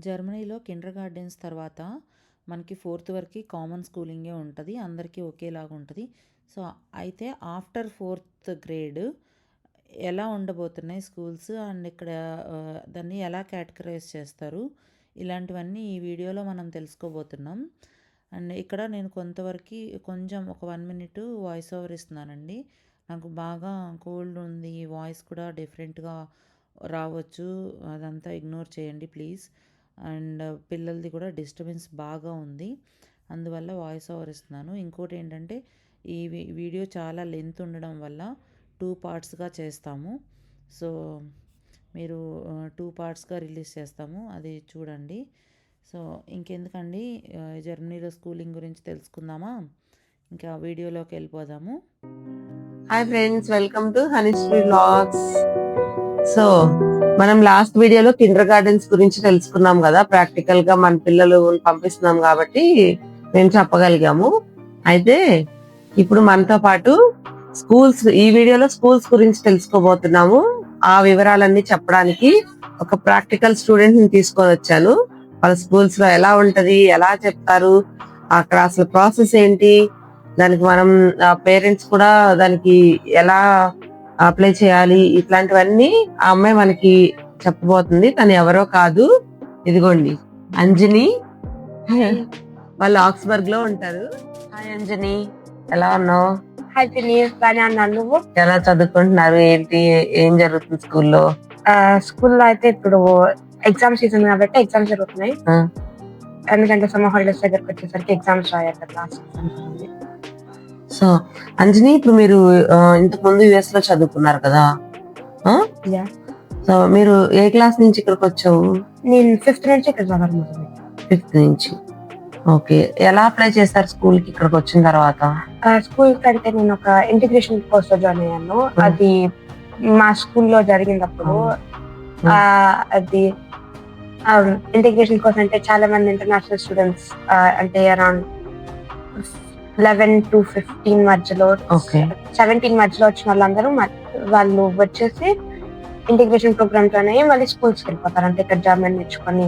జర్మనీలో Kinder gardens తర్వాత మనకి 4th వరకు కామన్ స్కూలింగే ఉంటుంది, అందరికీ ఒకేలాగా ఉంటుంది. సో అయితే ఆఫ్టర్ 4th గ్రేడ్ ఎలా ఉండబోతున్నాయి స్కూల్స్ అండ్ ఇక్కడ దాన్ని ఎలా కేటగరైజ్ చేస్తారు, ఇలాంటివన్నీ ఈ వీడియోలో మనం తెలుసుకోబోతున్నాం. అండ్ ఇక్కడ నేను కొంతవరకు కొంచెం ఒక 1 మినిట్ వాయిస్ ఓవర్ ఇస్తున్నానండి. నాకు బాగా కోల్డ్ ఉంది, వాయిస్ కూడా డిఫరెంట్గా రావచ్చు, అదంతా ఇగ్నోర్ చేయండి ప్లీజ్. అండ్ పిల్లలది కూడా డిస్టర్బెన్స్ బాగా ఉంది, అందువల్ల వాయిస్ ఓవర్ ఇస్తున్నాను. ఇంకోటి ఏంటంటే ఈ వీడియో చాలా లెంత్ ఉండడం వల్ల 2 పార్ట్స్గా చేస్తాము. సో మీరు 2 పార్ట్స్గా రిలీజ్ చేస్తాము, అది చూడండి. సో ఇంకెందుకండి, జర్మనీలో స్కూలింగ్ గురించి తెలుసుకుందామా? ఇంకా వీడియోలోకి వెళ్ళిపోదాము. Hi friends, welcome to Hanishri vlogs. So మనం లాస్ట్ వీడియోలో కిండర్ గార్డెన్స్ గురించి తెలుసుకున్నాం కదా. ప్రాక్టికల్ గా మన పిల్లలు పంపిస్తున్నాం కాబట్టి మేము చెప్పగలిగాము. అయితే ఇప్పుడు మనతో పాటు స్కూల్స్, ఈ వీడియోలో స్కూల్స్ గురించి తెలుసుకోబోతున్నాము. ఆ వివరాలన్నీ చెప్పడానికి ఒక ప్రాక్టికల్ స్టూడెంట్ ని తీసుకొని వచ్చాను. వాళ్ళ స్కూల్స్ లో ఎలా ఉంటది, ఎలా చెప్తారు, అక్కడ అసలు ప్రాసెస్ ఏంటి, దానికి మనం పేరెంట్స్ కూడా దానికి ఎలా అప్లై చేయాలి, ఇట్లాంటివన్నీ ఆ అమ్మాయి మనకి చెప్పబోతుంది. తను ఎవరో కాదు, ఇదిగోండి అంజని. వాళ్ళు ఆక్స్బర్గ్ లో ఉంటారు. హాయ్ అంజని, ఎలా ఉన్నావు? హాయ్ ఫినియస్, బాగా ఉన్నాను. నువ్వు? ఎలా చదువుకుంటున్నారు, ఏంటి, ఏం జరుగుతుంది స్కూల్లో? స్కూల్లో అయితే ఇప్పుడు ఎగ్జామ్ సీజన్ కాబట్టి ఎగ్జామ్స్ జరుగుతున్నాయి. ఎందుకంటే సమ్మర్ హాలిడేస్ దగ్గరకు వచ్చేసరికి ఎగ్జామ్స్ రాయాలి కదా. సో అంజని, ఇప్పుడు మీరు ఇంతకు ముందు యుఎస్ లో చదువుకున్నారు కదా. సో మీరు ఏ క్లాస్ నుంచి ఇక్కడికి వచ్చావు? నేను 5th నుంచి ఇక్కడ చదవాలి. 5th నుంచి. ఓకే, ఎలా అప్లై చేస్తారు స్కూల్ కి ఇక్కడికి వచ్చిన తర్వాత? స్కూల్ కంటే నేను ఒక ఇంటిగ్రేషన్ కోర్స్ లో జాయిన్ అయ్యాను. అది మా స్కూల్లో జరిగినప్పుడు అది ఇంటిగ్రేషన్ కోర్స్ అంటే చాలా మంది ఇంటర్నేషనల్ స్టూడెంట్స్, అంటే అరౌండ్ 11 to 15 మధ్యలో, 17 మధ్యలో వచ్చిన వాళ్ళందరూ వాళ్ళు వచ్చేసి ఇంటిగ్రేషన్ ప్రోగ్రామ్ జాయిన్ అయ్యి మళ్ళీ స్కూల్స్ కి వెళ్ళిపోతారు. అంటే ఇక్కడ జర్మన్ నేర్చుకొని,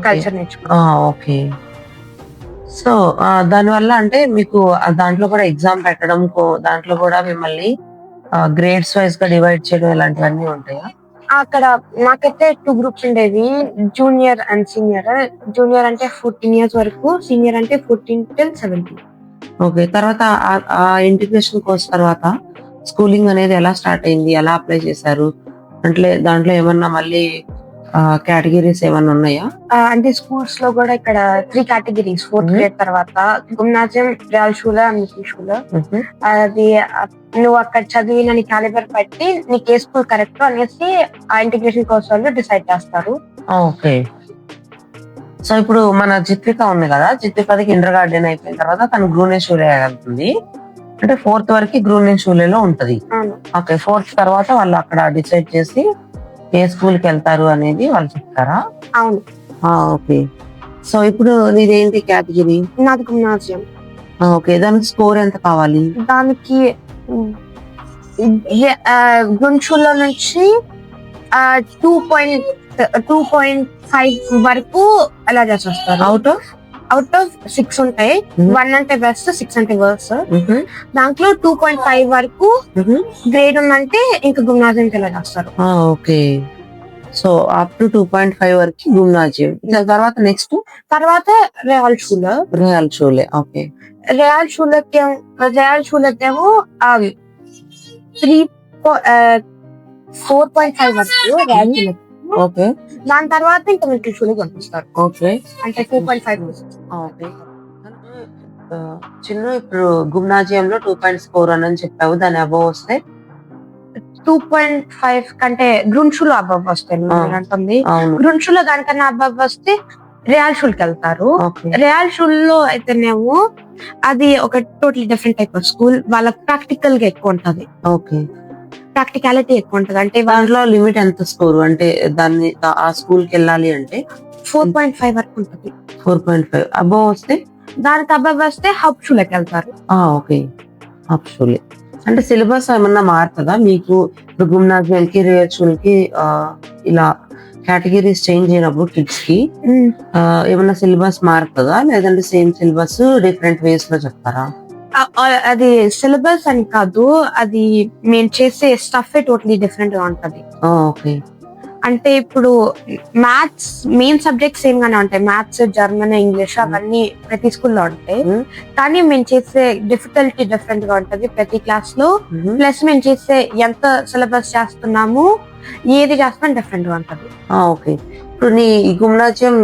కల్చర్ నేర్చుకొని. ఓకే. సో దానివల్ల అంటే మీకు దాంట్లో కూడా ఎగ్జామ్ పెట్టడం, దాంట్లో కూడా మిమ్మల్ని గ్రేడ్స్ వైజ్ గా డివైడ్ చేయడం, ఇలాంటివన్నీ ఉంటాయా? అక్కడ నాకైతే 2 గ్రూప్స్ ఉండేవి, జూనియర్ అండ్ సీనియర్. జూనియర్ అంటే 14 years వరకు, సీనియర్ అంటే 14 till 17. ఓకే. తర్వాత ఆ ఇంటిగ్రేషన్ కోర్స్ తర్వాత స్కూలింగ్ అనేది ఎలా స్టార్ట్ అయింది, ఎలా అప్లై చేశారు అంటే దాంట్లో ఏమన్నా మళ్ళీ కేటగిరీస్ ఏమన్నా ఉన్నాయా? అంటే స్కూల్స్ లో కూడా ఇక్కడ 3 categories. 4th grade తర్వాత గిమ్నాజియం, రియల్ షూలర్ అండ్ మిషన్ షూలర్. అది నువ్వు అక్కడ చదివిన నీ క్యాలిబర్ బట్టి నీకు ఏ స్కూల్ కరెక్ట్ అనేసి ఆ ఇంటిగ్రేషన్ కోర్స్ వాళ్ళు డిసైడ్ చేస్తారు. ఓకే. సో ఇప్పుడు మన జిత్విక ఉంది కదా, జిత్వికది కిండర్ గార్డెన్ అయిపోయిన తర్వాత తను గ్రూనే షూలే వెళ్తుంది. అంటే 4th వరకు గ్రూనే షూలేలో ఉంటది. ఓకే, 4th తర్వాత వాళ్ళు అక్కడ డిసైడ్ చేసి ఏ స్కూల్ కి వెళ్తారు అనేది వాళ్ళు చెప్తారా? అవును. ఓకే. సో ఇప్పుడు నీదేంటి కేటగిరీ? నాది గిమ్నాజియం. ఓకే, దానికి స్కోర్ ఎంత కావాలి? దానికి గుంచూలో నుంచి 2.5 వరకు అలా చేసేస్తారు. అవుట్ ఆఫ్ 6 ఉంటాయి. 1 అంటే బెస్ట్, 6 అంటే వర్స్ట్. దాంట్లో 2.5 వరకు గ్రేడ్ ఉందంటే ఇంకా గిమ్నాజియం ఎలా చేస్తారు. ఓకే. సో అప్ టు 2.5 వరకు గిమ్నాజియం. తర్వాత next real షూలే. Okay. Real Schuyler ఏమో 4.5 వరకు రియల్ షూలర్. ఓకే. దాని తర్వాత ఇంకా మిడిల్ షూలే పంపిస్తారు. ఓకే. అంటే 4.5. ఓకే. చిన్న ఇప్పుడు గిమ్నాజియంలో 2.4 అని చెప్పావు, దాని అబవ్ వస్తే 2.5 కంటే గ్రూన్షూలో అబవ్ వస్తాయి అంటుంది. గ్రూన్షూలో దానికన్నా అబవ్ వస్తే రియల్ షూల్కి వెళ్తారు. రియల్ షూల్లో అయితేనేమో అది ఒక totally different type of school. వాళ్ళ ప్రాక్టికల్ గా ఎక్కువ ఉంటది. ఓకే. ప్రాక్టికాలిటీ ఎక్కువ ఉంటది. అంటే దాంట్లో లిమిట్ ఎంత స్కోర్, అంటే దాన్ని ఆ స్కూల్ కి వెళ్ళాలి అంటే 4.5 వరకు ఉంటుంది. 4.5 అబవ్ వస్తే, దానికి అబవ్ వస్తే హబ్ షూలకి వెళ్తారు. Okay, hub షూలే. అంటే సిలబస్ ఏమన్నా మారుతుందా మీకు? ఇప్పుడు గిమ్నాజియం కి, రియల్ షూల్ కి ఇలా కేటగిరీస్ చేంజ్ అయినప్పుడు కిడ్స్ కి ఏమన్నా సిలబస్ మారుతుందా, లేదంటే సేమ్ సిలబస్ డిఫరెంట్ వేస్ లో చెప్తారా? అది సిలబస్ అని కాదు, అది మేము చేసే స్టఫ్ టోటలీ డిఫరెంట్ గా ఉంటది. ఓకే. అంటే ఇప్పుడు మ్యాథ్స్ మెయిన్ సబ్జెక్ట్స్ సేమ్ గానే ఉంటాయి, మ్యాథ్స్, జర్మన్, ఇంగ్లీష్ అవన్నీ ప్రతి స్కూల్లో ఉంటాయి. కానీ మేము చేసే డిఫికల్టీ డిఫరెంట్ గా ఉంటది ప్రతి క్లాస్ లో. ప్లస్ మేము చేసే ఎంత సిలబస్ చేస్తున్నాము, ఏది చేస్తున్నాం డిఫరెంట్ గా ఉంటది. ఓకే. ఇప్పుడు నీ గుమ్నాజ్యం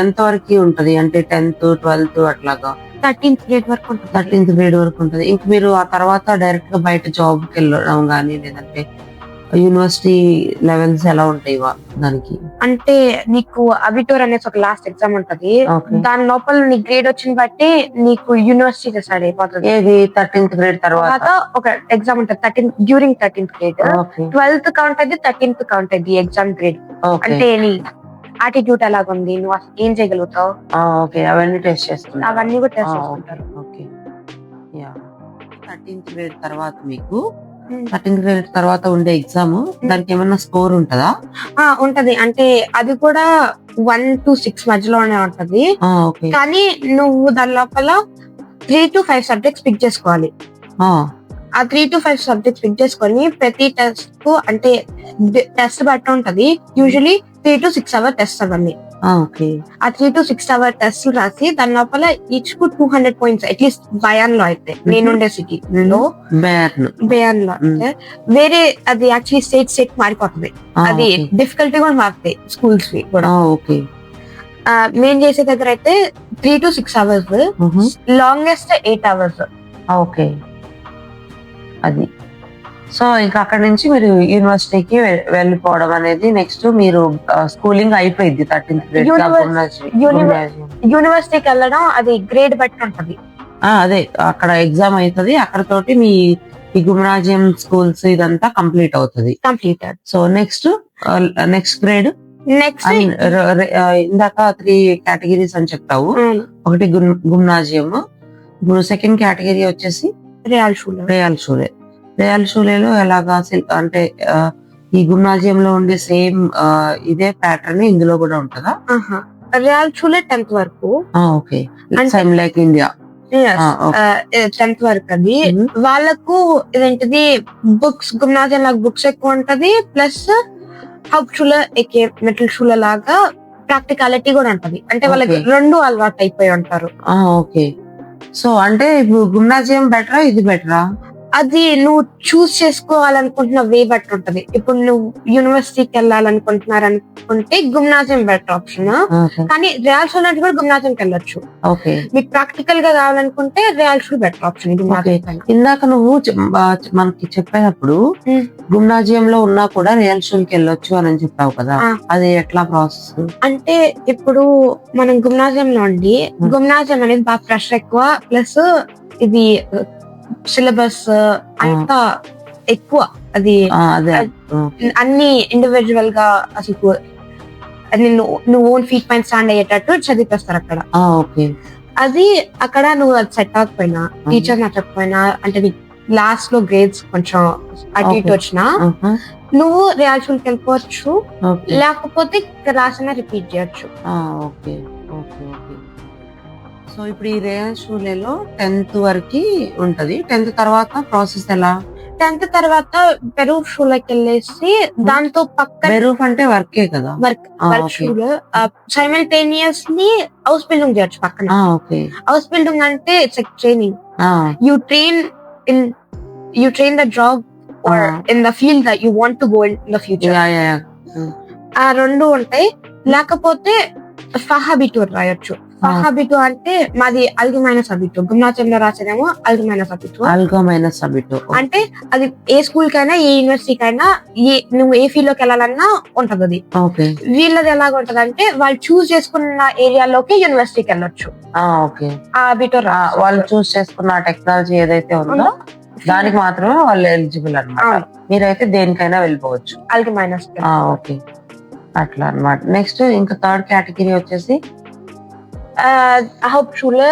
ఎంత వరకు ఉంటది? అంటే 10th 12th అట్లాగా 13th grade వరకు ఉంటుంది. 13th grade వరకు ఉంటది. ఇంక మీరు ఆ తర్వాత డైరెక్ట్ గా బయట జాబ్ కి వెళ్ళడం గానీ, లేదంటే యూనివర్సిటీ లెవెల్స్ ఎలా ఉంటాయి దానికి? అంటే నీకు అబిటూర్ అనేసి ఒక లాస్ట్ ఎగ్జామ్ ఉంటది. దాని లోపల నీ గ్రేడ్ వచ్చిన బట్టి నీకు యూనివర్సిటీ డిసైడ్ అయిపోతుంది. ఏది 13th grade తర్వాత ఒక ఎగ్జామ్ ఉంటుంది during 13th grade. 12th count అది, 13th కౌంట్ అది ఎగ్జామ్ గ్రేడ్. అంటే నీ యాటిట్యూడ్ ఎలాగుంది, నువ్వు అసలు ఏం చేయగలుగుతావు, అవన్నీ టెస్ట్ చేస్తారు. అవన్నీ కూడా టెస్ట్ చేసుకుంటారు. 13th grade తర్వాత మీకు 13th grade తర్వాత ఉండే ఎగ్జామ్, దానికి ఏమన్నా స్కోర్ ఉంటదా? ఉంటది. అంటే అది కూడా 1 to 6 మధ్యలోనే ఉంటది. కానీ నువ్వు దాని లోపల 3 to 5 సబ్జెక్ట్స్ పిక్ చేసుకోవాలి. ఆ 3 to 5 సబ్జెక్ట్స్ పిక్ చేసుకొని ప్రతి టెస్ట్ కు, అంటే టెస్ట్ బట్టి ఉంటది, యూజువలీ 3 to 6 అవర్ టెస్ట్ అవన్నీ. ఆ 3 to 6 అవర్ టెస్ట్ రాసి దాని లోపల ఈచ్ కు 200 points అట్లీస్ట్ బయాన్ లో అయితే, నేనుండే సిటీలో బయాన్ లో అయితే. వేరే అది యాక్చువల్లీ స్టేట్ మారిపోతుంది, అది డిఫికల్టీ కూడా మారుతాయి స్కూల్స్ కూడా. మేము చేసే దగ్గర అయితే 3 to 6 hours, లాంగెస్ట్ 8 hours. అది సో ఇంకా అక్కడ నుంచి మీరు యూనివర్సిటీకి వెళ్ళిపోవడం అనేది, నెక్స్ట్ మీరు స్కూలింగ్ అయిపోయింది 13th grade. యూనివర్సిటీకి వెళ్ళడం అది గ్రేడ్ బట్టి ఉంటది. అదే అక్కడ ఎగ్జామ్ అవుతుంది, అక్కడ తోటి మీ గుమ్నాజియం స్కూల్స్ ఇదంతా కంప్లీట్ అవుతుంది. సో నెక్స్ట్ గ్రేడ్, నెక్స్ట్ ఇందాక 3 కేటగిరీస్ అని చెప్తావు. ఒకటి గుమ్నాజియం, ఇప్పుడు సెకండ్ కేటగిరీ వచ్చేసి రియల్ షూలేలో ఎలాగా, అంటే ఈ గుమ్నాజియంలో ఉండే సేమ్ ఇదే ప్యాటర్న్ ఇందులో కూడా ఉంటుందా? రియల్ షూలే 10th వరకు. Okay. Same like India 10th వరకు. అది వాళ్ళకు ఇదేంటిది బుక్స్, గుమ్నాజియం లాగా బుక్స్ ఎక్కువ ఉంటది, ప్లస్ హౌప్ షూలే మెటల్ షూలే లాగా ప్రాక్టికాలిటీ కూడా ఉంటది. అంటే వాళ్ళకి రెండు అలవాటు అయిపోయి ఉంటారు. ఓకే. సో అంటే ఇప్పుడు గుమ్నాజియం బెటరా, ఇది బెటరా? అది నువ్వు చూస్ చేసుకోవాలనుకుంటున్న వే బట్టి ఉంటది. ఇప్పుడు నువ్వు యూనివర్సిటీకి వెళ్ళాలనుకుంటున్నారనుకుంటే గుమ్నాజియం బెటర్ ఆప్షన్. కానీ రియల్ షూల్ అంటే కూడా గుమ్నాజియంకి వెళ్ళొచ్చు. మీకు ప్రాక్టికల్ గా కావాలనుకుంటే రియల్ షూల్ బెటర్ ఆప్షన్. ఇందాక నువ్వు మనకి చెప్పేటప్పుడు గుమ్నాజియంలో ఉన్నా కూడా రియల్ షూల్ కి వెళ్ళొచ్చు అని చెప్పావు కదా, అది ఎట్లా ప్రాసెస్? అంటే ఇప్పుడు మనం గుమ్నాజియంలో ఉండి, గుమ్నాజియం అనేది బాగా ప్రెషర్ ఎక్కువ, ప్లస్ ఇది సిలబస్ అంతా ఎక్కువ, అది అన్ని ఇండివిజువల్ గా అసలు నువ్వు ఓన్ ఫీట్ పైన స్టాండ్ అయ్యేటట్టు చదివిస్తారు అక్కడ. అది అక్కడ నువ్వు అది సెట్ అవ్వకపోయినా, టీచర్ నచ్చకపోయినా, అంటే లాస్ట్ లో గ్రేడ్స్ కొంచెం అటు ఇటు వచ్చినా నువ్వు రియల్ షూల్కి వెళ్ళిపోవచ్చు, లేకపోతే క్లాస్ అయినా రిపీట్ చేయొచ్చు. సో ఇప్పుడు ఈ రియల్ షూలేలో 10th వరకు ఉంటది. 10th తర్వాత ప్రాసెస్ ఎలా? 10th తర్వాత బెరూఫ్ షూలకి వెళ్ళేసి, దాంతో పక్కన బెరూఫ్ అంటే వర్కే కదా, వర్క్ షూల్ సైమల్టేనియస్లీ హౌస్ బిల్డింగ్ చేయొచ్చు పక్కన. హౌస్ బిల్డింగ్ అంటే it's like training. You train the job or in the field that you want to go in the future. ఆ రెండు ఉంటాయి. లేకపోతే ఫహాబిటూర్ రాయొచ్చు. ఫహాబిటూర్ అంటే మాది అల్గమైనస్ అబిటూర్, గుమ్నాజియంలో రాసేదేమో అల్గమైనస్ అబిటూర్. అంటే అది ఏ స్కూల్ కైనా, ఏ యూనివర్సిటీకి అయినా, నువ్వు ఏ ఫీల్డ్ లోకి వెళ్ళాలన్నా ఉంటది అది. వీళ్ళది ఎలాగ ఉంటది అంటే వాళ్ళు చూస్ చేసుకున్న ఏరియాలోకి యూనివర్సిటీకి వెళ్ళొచ్చు. ఆ అబిటూర్ వాళ్ళు చూస్ చేసుకున్న టెక్నాలజీ ఏదైతే ఉందో దానికి మాత్రమే వాళ్ళు ఎలిజిబుల్ అన్నమాట. మీరైతే దేనికైనా వెళ్ళిపోవచ్చు. అల్గమైనస్. ఓకే, అట్లా అన్నమాట. నెక్స్ట్ ఇంకా థర్డ్ కేటగిరీ వచ్చేసి హాఫ్ షూల్,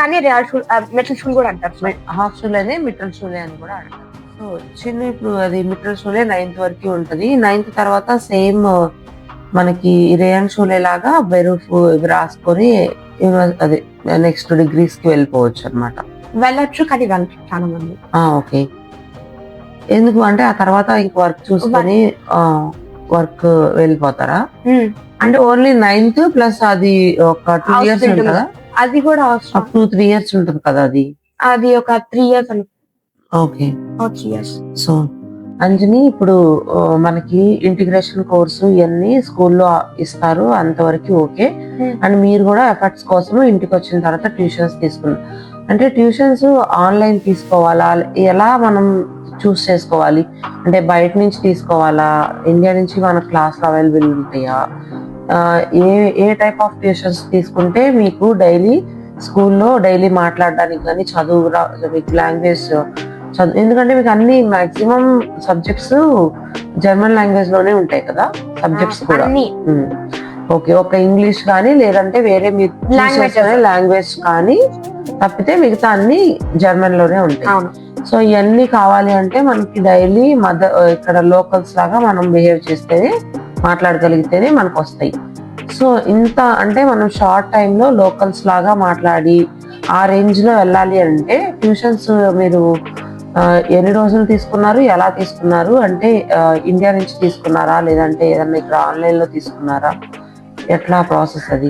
కానీ రియల్ షూల్, మెటల్ షూల్ కూడా అంటారు. హాఫ్ షూల్ అనే మిటల్ షూలే అని కూడా అంటారు. సో చిన్న ఇప్పుడు అది మిటల్ షూలే 9th వరకు ఉంటది. 9th తర్వాత సేమ్ మనకి రేయన్ షూలే లాగా బెరూఫ్ ఇవి రాసుకొని అదే నెక్స్ట్ డిగ్రీస్ కి వెళ్ళిపోవచ్చు అనమాట. వెళ్ళొచ్చు కానీ వెళ్ళరు చాలా మంది. ఓకే. ఎందుకు అంటే ఆ తర్వాత ఇంక వర్క్ చూసుకొని వర్క్ వెళ్ళిపోతారా? అంటే ఓన్లీ 9th ప్లస్ అది ఒక 2 years ఉంటుందా? అది కూడా అవసరం. అప్ టు 3 years ఉంటుంది కదా అది? అది ఒక 3 years అని. ఓకే. 3 years. సో అంజని, ఇప్పుడు మనకి ఇంటిగ్రేషన్ కోర్సు ఇవన్నీ స్కూల్లో ఇస్తారు, అంతవరకు ఓకే. అండ్ మీరు కూడా ఎఫర్ట్స్ కోసం ఇంటికి వచ్చిన తర్వాత ట్యూషన్స్ తీసుకున్నారు. అంటే ట్యూషన్స్ ఆన్లైన్ తీసుకోవాలా, ఎలా మనం చూస్ చేసుకోవాలి? అంటే బయట నుంచి తీసుకోవాలా, ఇండియా నుంచి మన క్లాసులు అవైలబుల్ ఉంటాయా? ఏ టైప్ ఆఫ్ ట్యూషన్స్ తీసుకుంటే మీకు డైలీ స్కూల్లో డైలీ మాట్లాడడానికి కానీ మీకు లాంగ్వేజ్ చదువు, ఎందుకంటే మీకు అన్ని మాక్సిమం సబ్జెక్ట్స్ జర్మన్ లాంగ్వేజ్ లోనే ఉంటాయి కదా సబ్జెక్ట్స్ కూడా. ఓకే. ఒక ఇంగ్లీష్ కానీ లేదంటే వేరే మీరు లాంగ్వేజ్ కానీ తప్పితే మిగతా అన్ని జర్మన్ లోనే ఉంటాయి. సో ఇవన్నీ కావాలి అంటే మనకి డైలీ ఇక్కడ లోకల్స్ లాగా మనం బిహేవ్ చేస్తేనే, మాట్లాడగలిగితేనే మనకు వస్తాయి. సో ఇంత అంటే మనం షార్ట్ టైంలో లోకల్స్ లాగా మాట్లాడి ఆ రేంజ్ లో వెళ్ళాలి అంటే ట్యూషన్స్ మీరు ఎన్ని రోజులు తీసుకున్నారు, ఎలా తీసుకున్నారు? అంటే ఇండియా నుంచి తీసుకున్నారా లేదంటే ఏదన్నా ఇక్కడ ఆన్లైన్ లో తీసుకున్నారా? ఎట్లా ప్రాసెస్ అది?